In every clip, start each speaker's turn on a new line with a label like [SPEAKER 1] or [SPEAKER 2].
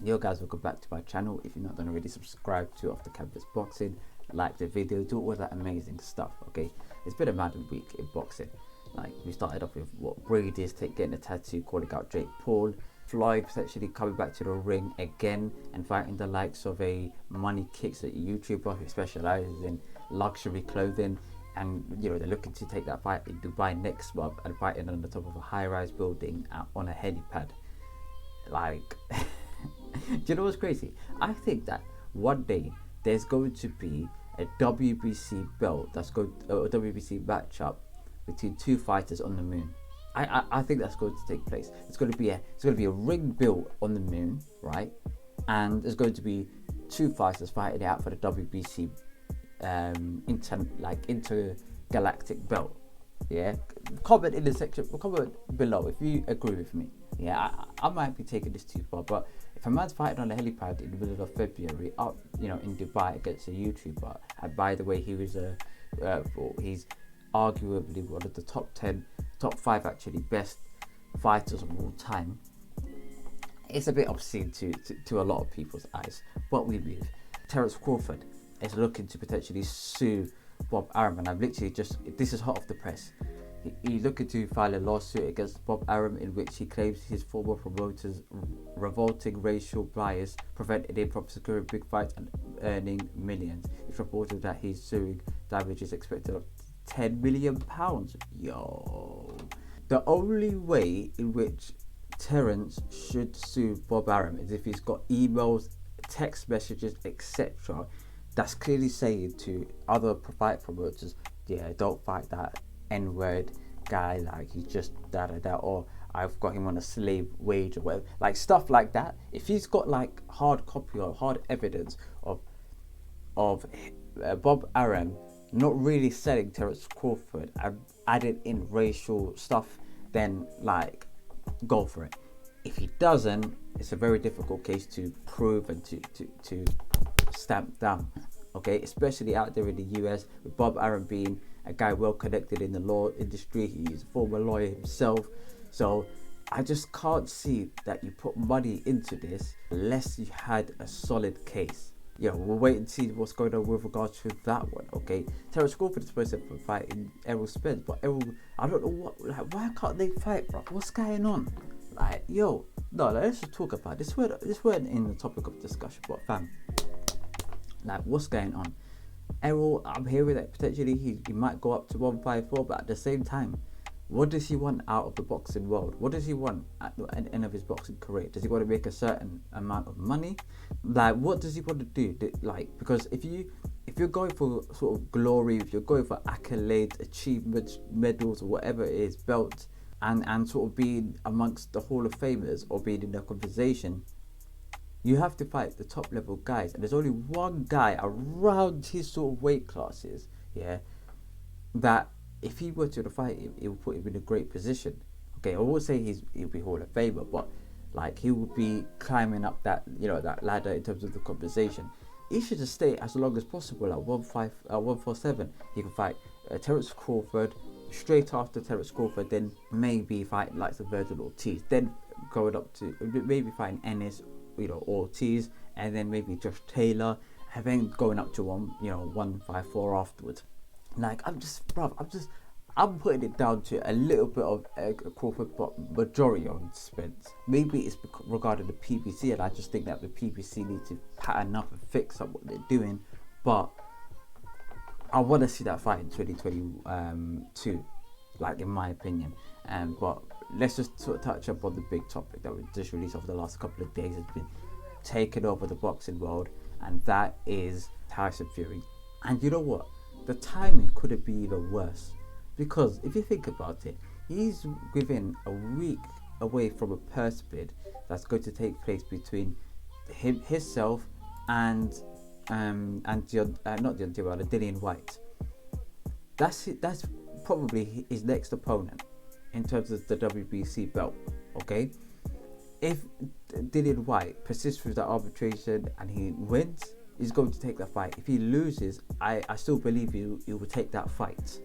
[SPEAKER 1] Yo guys, welcome back to my channel. If you're not done already, subscribe to Off the Canvas Boxing, like the video, do all that amazing stuff. Okay, it's been a mad week in boxing. Like, we started off with what Brady's getting a tattoo, calling out Jake Paul, Floyd potentially coming back to the ring again and fighting the likes of a Money Kicks, a YouTuber who specializes in luxury clothing. And you know, they're looking to take that fight in Dubai next month and fighting on the top of a high-rise building on a helipad. Like, do you know what's crazy? I think that one day there's going to be a WBC belt that's going a WBC matchup between two fighters on the moon. I think that's going to take place. It's going to be a ring built on the moon, right? And there's going to be two fighters fighting out for the WBC intergalactic belt. Yeah, comment in the section, comment below if you agree with me. Yeah, I might be taking this too far, but if a man's fighting on a helipad in the middle of February up, you know, in Dubai against a YouTuber, and by the way, he's arguably one of the top 5 actually best fighters of all time. It's a bit obscene to a lot of people's eyes, but we move. Terence Crawford is looking to potentially sue Bob Arum, and this is hot off the press. He's looking to file a lawsuit against Bob Arum in which he claims his former promoter's revolting racial bias prevented him from securing big fights and earning millions. It's reported that he's suing damages expected of £10 million. Yo, the only way in which Terence should sue Bob Arum is if he's got emails, text messages, etc. that's clearly saying to other fight promoters, yeah, don't fight that N-word guy, like he's just da, or I've got him on a slave wage or whatever, like stuff like that. If he's got like hard copy or hard evidence of Bob Arum not really selling Terence Crawford and added in racial stuff, then like go for it. If he doesn't, it's a very difficult case to prove and to stamp down. Okay, especially out there in the US, with Bob Arum being a guy well connected in the law industry. He's a former lawyer himself, so I just can't see that you put money into this unless you had a solid case. Yeah, we'll wait and see what's going on with regards to that one. Okay, Terence Crawford is supposed to fight in Errol Spence, but Errol, I don't know what, like, why can't they fight, bro? What's going on? Like, yo, no, let's just talk about this. This weren't in the topic of discussion, but fam, like, what's going on? Errol, I'm hearing that potentially he might go up to 154, but at the same time, what does he want out of the boxing world? What does he want at the end of his boxing career? Does he want to make a certain amount of money? Like, what does he want to do? Like, because if you're going for sort of glory, if you're going for accolades, achievements, medals, or whatever it is, belts, and sort of being amongst the Hall of Famers or being in a conversation, you have to fight the top level guys, and there's only one guy around his sort of weight classes, yeah, that if he were to fight him, it would put him in a great position. Okay, I won't say he'll be Hall of Famer, but like, he would be climbing up that, you know, that ladder in terms of the conversation. He should just stay as long as possible at 147. He can fight Terence Crawford. Straight after Terence Crawford, then maybe fight like the Virgil Ortiz, then going up to maybe fighting Ennis, you know, Ortiz, and then maybe Josh Taylor, and then going up to 154 afterwards. Like, I'm putting it down to a little bit of Crawford, but majority on Spence. Maybe it's regarding the PBC, and I just think that the PBC need to pattern up and fix up what they're doing. But I want to see that fight in 2022, like, in my opinion. But let's just sort of touch up on the big topic that was just released over the last couple of days. Has been taken over the boxing world, and that is Tyson Fury. And you know what? The timing couldn't be even worse, because if you think about it, he's within a week away from a purse bid that's going to take place between himself and Dillian White. That's probably his next opponent in terms of the WBC belt. Okay, if Dillian White persists with that arbitration and he wins, he's going to take that fight. If he loses, I still believe he will take that fight.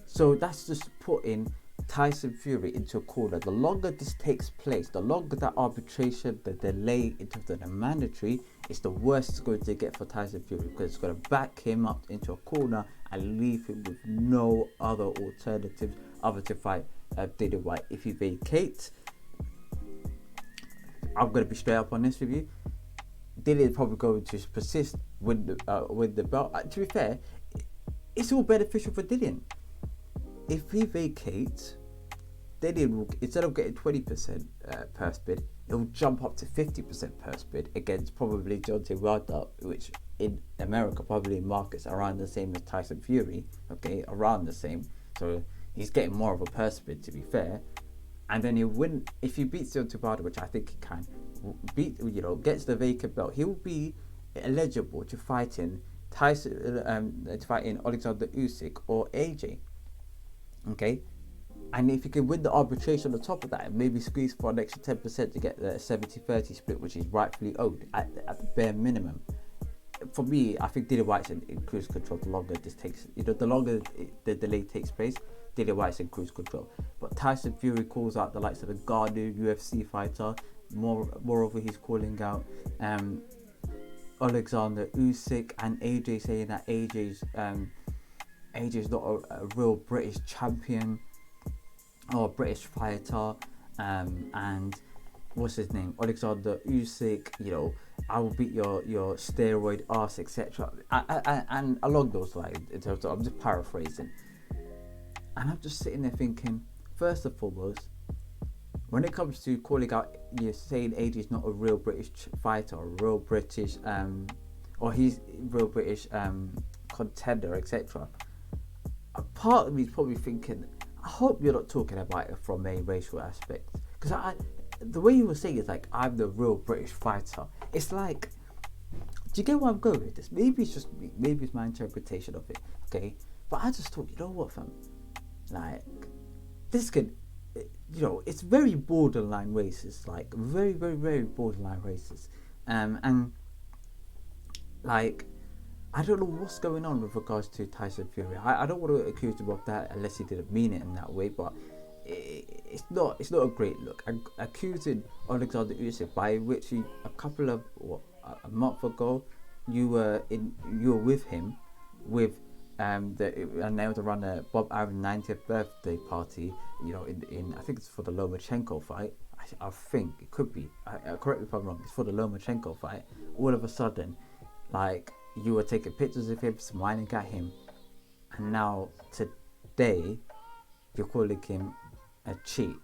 [SPEAKER 1] So that's just putting Tyson Fury into a corner. The longer this takes place, the longer that arbitration, the delay in terms of the mandatory, is the worse it's going to get for Tyson Fury, because it's going to back him up into a corner and leave him with no other alternatives other to fight Dillian Whyte. If he vacates, I'm going to be straight up on this with you, Dillian is probably going to persist with the belt. To be fair, it's all beneficial for Dillian. If he vacates, Dillian will, instead of getting 20% purse bid, he'll jump up to 50% purse bid against probably Deontay Wilder, which in America probably markets around the same as Tyson Fury. Okay, around the same. So he's getting more of a purse bid, to be fair. And then he'll win if he beats Deontay Wilder, which I think he can. Gets the vacant belt. He will be eligible to fight in Alexander Usyk or AJ. Okay, and if you can win the arbitration on top of that, and maybe squeeze for an extra 10% to get the 70-30 split, which is rightfully owed at the bare minimum. For me, I think Dillian Whyte's in cruise control the longer this takes. The longer the delay takes place, Dillian Whyte's in cruise control. But Tyson Fury calls out the likes of the Gardu UFC fighter. Moreover, he's calling out Alexander Usyk and AJ, saying that AJ's not a real British champion or a British fighter, and what's his name, Alexander Usyk, I will beat your steroid ass, etc. And along those lines, in terms of, I'm just paraphrasing, and I'm just sitting there thinking, first and foremost, when it comes to calling out, you're saying AJ's not a real British fighter, or a real British, or he's real British contender, etc. A part of me is probably thinking, I hope you're not talking about it from a racial aspect, because the way you were saying is like, I'm the real British fighter. It's like, do you get where I'm going with this? Maybe it's just me, maybe it's my interpretation of it, okay? But I just thought, you know what, fam? Like, this could, it's very borderline racist, like very, very, very borderline racist, and like, I don't know what's going on with regards to Tyson Fury. I don't want to accuse him of that unless he didn't mean it in that way, but it's not a great look. Accusing Alexander Usyk, by which a month ago you were with him with and they were around a Bob Arum 90th birthday party, in I think it's for the Lomachenko fight. I think it could be. Correct me if I'm wrong. It's for the Lomachenko fight. All of a sudden, like, you were taking pictures of him, smiling at him, and now today you're calling him a cheat.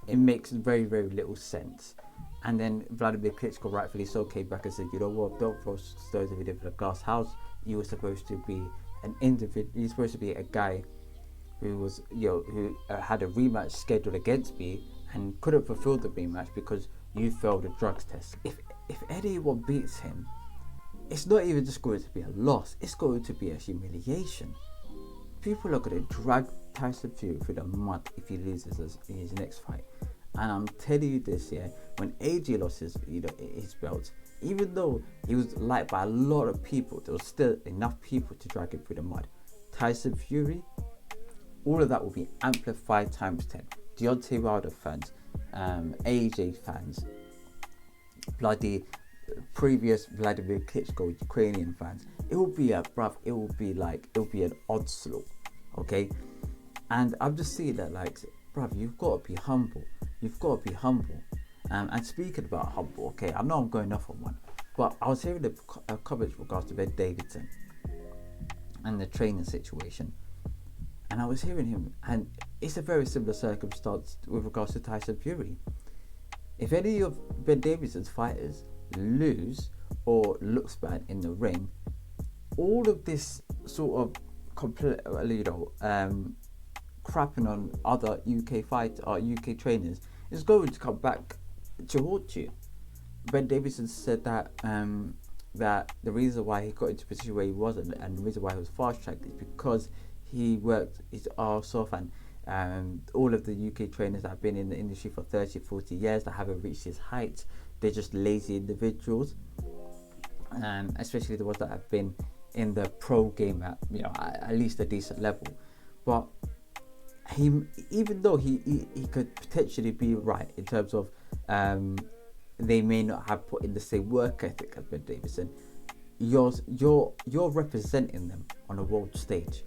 [SPEAKER 1] It makes very, very little sense. And then Vladimir Klitschko, rightfully so, came back and said, you know what, don't throw stones in a glass house. You were supposed to be an individual. You're supposed to be a guy who was, who had a rematch scheduled against me and couldn't fulfill the rematch because you failed a drugs test. If anyone beats him, it's not even just going to be a loss, it's going to be a humiliation. People are going to drag Tyson Fury through the mud if he loses in his next fight. And I'm telling you this, when AJ lost his belt, even though he was liked by a lot of people, there was still enough people to drag him through the mud. Tyson Fury, all of that will be amplified times 10. Deontay Wilder fans, AJ fans, bloody previous Vladimir Klitschko Ukrainian fans. It will be an onslaught, okay? And I'm just seeing that, like, bruv, you've got to be humble. And speaking about humble, okay, I know I'm going off on one, but I was hearing the coverage with regards to Ben Davidson and the training situation, and I was hearing him, and it's a very similar circumstance with regards to Tyson Fury. If any of Ben Davidson's fighters lose or looks bad in the ring, all of this sort of crapping on other UK trainers is going to come back to haunt you. Ben Davidson said that that the reason why he got into a position where he wasn't, and the reason why he was fast tracked, is because he worked his arse off, and all of the UK trainers that have been in the industry for 30-40 years that haven't reached his height, they're just lazy individuals, especially the ones that have been in the pro game at least a decent level. But he, even though he could potentially be right in terms of they may not have put in the same work ethic as Ben Davidson, you're representing them on a world stage.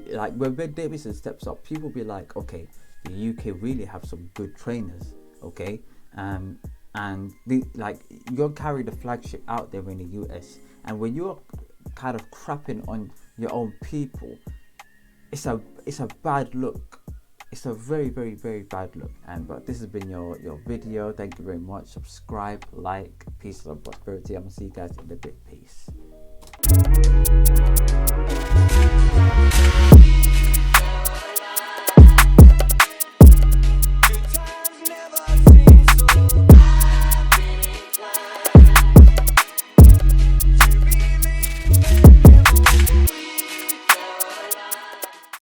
[SPEAKER 1] Like when Ben Davidson steps up, people be like, okay, the UK really have some good trainers, okay, and you're carrying the flagship out there in the US, and when you're kind of crapping on your own people, it's a bad look. It's a very, very, very bad look. But this has been your video. Thank you very much. Subscribe, like, peace and prosperity. I'm gonna see you guys in a bit. Peace.